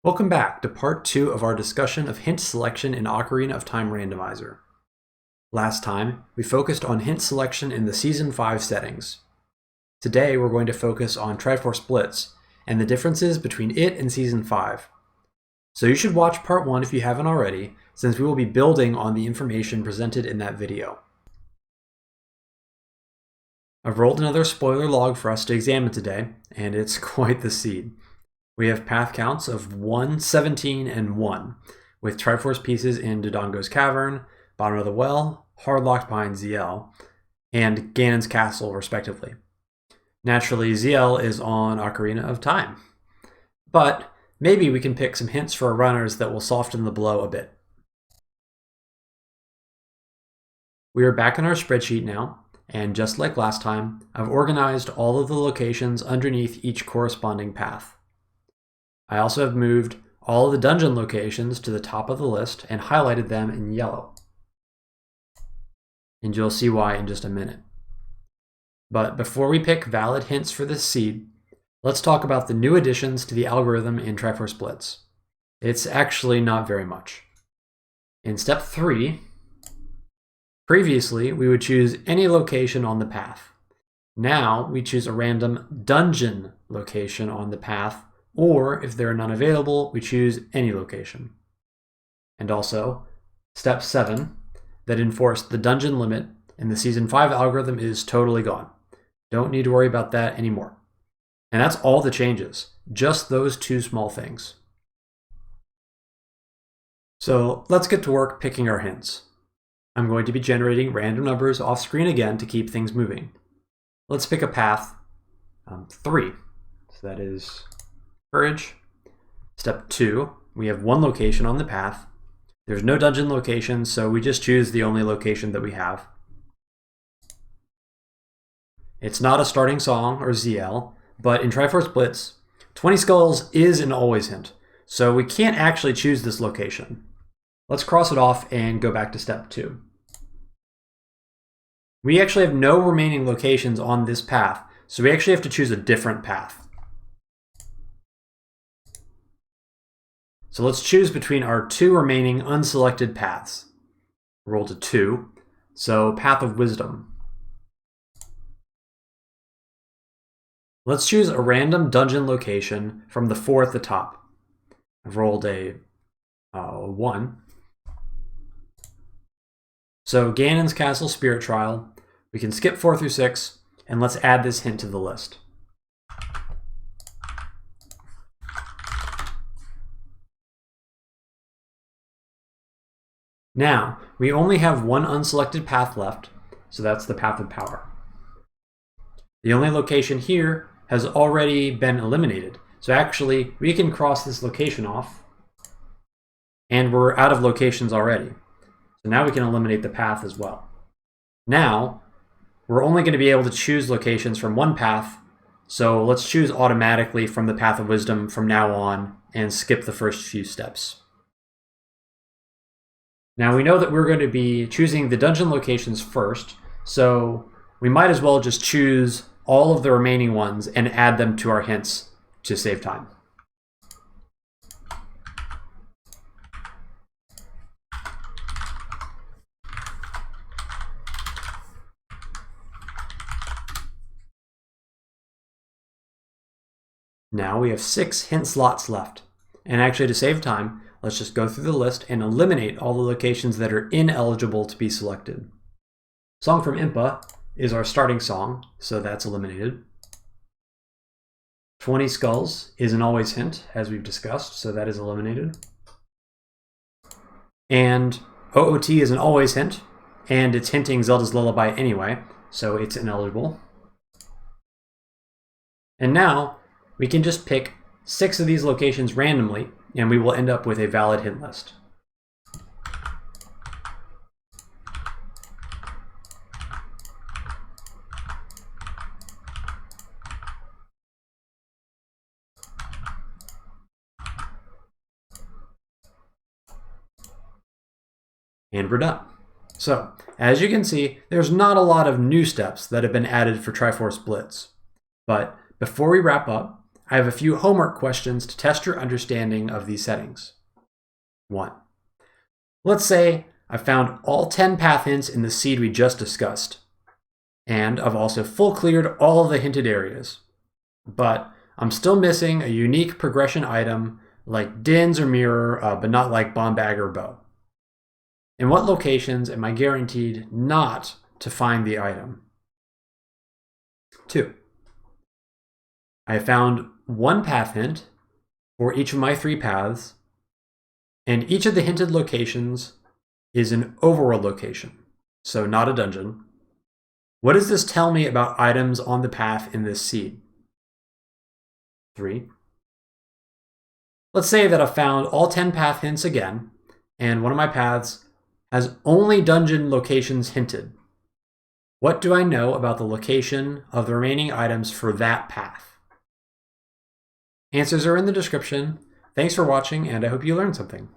Welcome back to part 2 of our discussion of hint selection in Ocarina of Time Randomizer. Last time, we focused on hint selection in the Season 5 settings. Today, we're going to focus on Triforce Blitz and the differences between it and Season 5. So you should watch part 1 if you haven't already, since we will be building on the information presented in that video. I've rolled another spoiler log for us to examine today, and it's quite the seed. We have path counts of 1, 17, and 1, with Triforce pieces in Dodongo's Cavern, Bottom of the Well, Hardlocked behind ZL, and Ganon's Castle, respectively. Naturally, ZL is on Ocarina of Time. But maybe we can pick some hints for our runners that will soften the blow a bit. We are back in our spreadsheet now, and just like last time, I've organized all of the locations underneath each corresponding path. I also have moved all of the dungeon locations to the top of the list and highlighted them in yellow. And you'll see why in just a minute. But before we pick valid hints for this seed, let's talk about the new additions to the algorithm in Triforce Blitz. It's actually not very much. In step 3, previously we would choose any location on the path. Now we choose a random dungeon location on the path, or if there are none available, we choose any location. And also, step 7, that enforced the dungeon limit in the Season 5 algorithm is totally gone. Don't need to worry about that anymore. And that's all the changes, just those two small things. So let's get to work picking our hints. I'm going to be generating random numbers off screen again to keep things moving. Let's pick a path 3. So that is Courage. Step 2, we have one location on the path. There's no dungeon location, so we just choose the only location that we have. It's not a starting song or ZL, but in Triforce Blitz, 20 Skulls is an always hint, so we can't actually choose this location. Let's cross it off and go back to step 2. We actually have no remaining locations on this path, so we actually have to choose a different path. So let's choose between our 2 remaining unselected paths. Roll to 2, so Path of Wisdom. Let's choose a random dungeon location from the 4 at the top. I've rolled a 1. So Ganon's Castle Spirit Trial. We can skip 4 through 6, and let's add this hint to the list. Now, we only have one unselected path left, so that's the Path of Power. The only location here has already been eliminated, so actually we can cross this location off, and we're out of locations already. So now we can eliminate the path as well. Now, we're only going to be able to choose locations from one path, so let's choose automatically from the Path of Wisdom from now on and skip the first few steps. Now we know that we're going to be choosing the dungeon locations first, so we might as well just choose all of the remaining ones and add them to our hints to save time. Now we have 6 hint slots left, and actually to save time, let's just go through the list and eliminate all the locations that are ineligible to be selected. Song from Impa is our starting song, so that's eliminated. 20 Skulls is an always hint, as we've discussed, so that is eliminated. And OOT is an always hint, and it's hinting Zelda's Lullaby anyway, so it's ineligible. And now we can just pick 6 of these locations randomly, and we will end up with a valid hint list. And we're done. So, as you can see, there's not a lot of new steps that have been added for Triforce Blitz. But before we wrap up, I have a few homework questions to test your understanding of these settings. 1. Let's say I found all 10 path hints in the seed we just discussed, and I've also full cleared all of the hinted areas. But I'm still missing a unique progression item like Dins or Mirror, but not like Bomb Bag or Bow. In what locations am I guaranteed not to find the item? 2. I have found one path hint for each of my 3 paths, and each of the hinted locations is an overworld location, so not a dungeon. What does this tell me about items on the path in this seed? 3. Let's say that I've found all 10 path hints again, and one of my paths has only dungeon locations hinted. What do I know about the location of the remaining items for that path? Answers are in the description. Thanks for watching, and I hope you learned something.